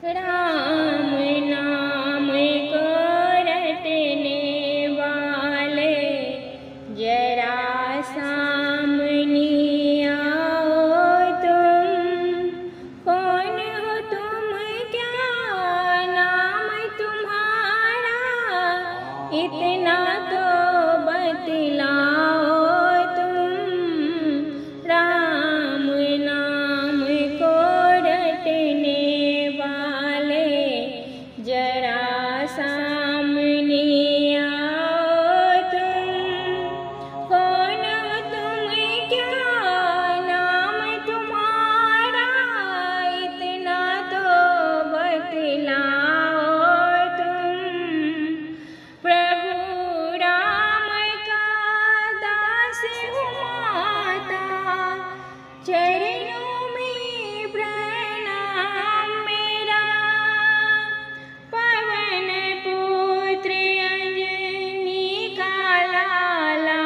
राम नाम को रटने वाले जरा सामने आओ तुम। कौन हो तुम, क्या नाम तुम्हारा, इतना तो बतलाओ तुम। राम नाम को रटने वाले जरा सामने आओ तुम। कौन हो तुम, क्या नाम तुम्हारा, इतना तो बतलाओ तुम। प्रभु राम का दास हूँ माता, चरणों में प्रणाम मेरा। पवन पुत्र अंजनी का लाला,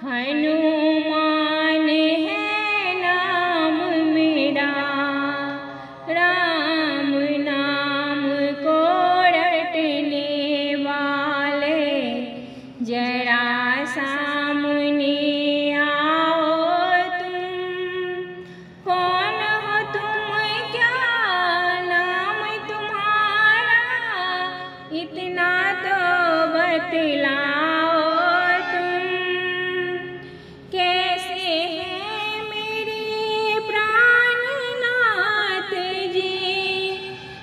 हनुमान है नाम मेरा। राम नाम को रटने वाले जरा सामने आओ तुम। कौन हो तुम, क्या नाम तुम्हारा, इतना तो बतलाओ तुम। कैसे हैं मेरे प्राणनाथ जी,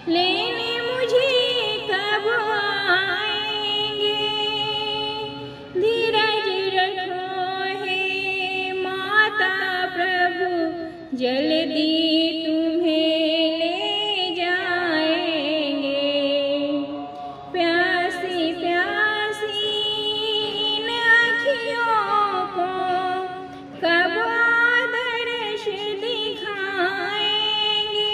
लेने मुझे कब आएंगे। धीरज रखो हे माता प्रभु, जल्दी तुम्हें ले जाएंगे। प्यासी प्यासी इन अखियों को कब आदर्श दिखाएंगे।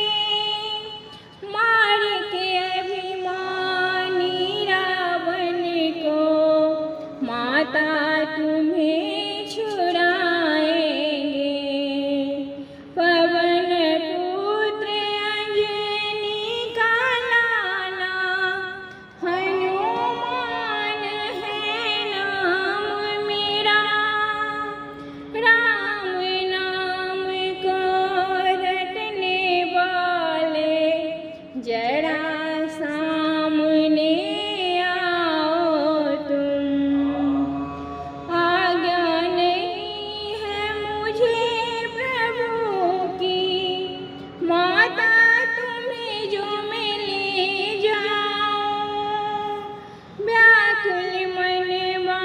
मार के अभिमानी रावण को माता तुम्हें छुड़ाएंगे। पवन पुत्र अंजनी का लाला, हनुमान है नाम मेरा। राम नाम को रटने वाले जरा सामने आओ तुम। आज्ञा नहीं है मुझे प्रभु की, माता तुम्हें जो मैं ले जाऊं। व्याकुल मनवा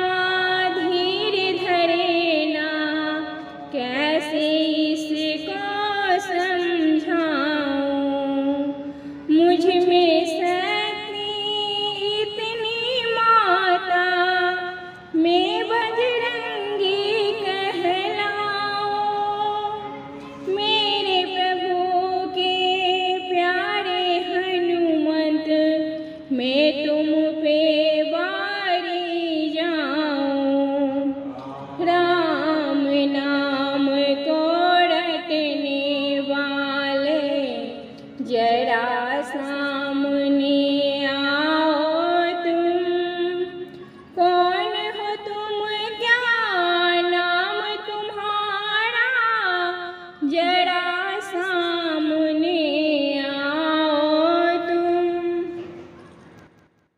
धीर धरे ना, कैसे इसको समझाऊं। मुझ में शक्ति इतनी माता, मैं बजरंगी कहलाऊं। मेरे प्रभु के प्यारे हनुमत, मैं तुम पे वारी जाऊं। राम नाम को रटने वाले जरा सा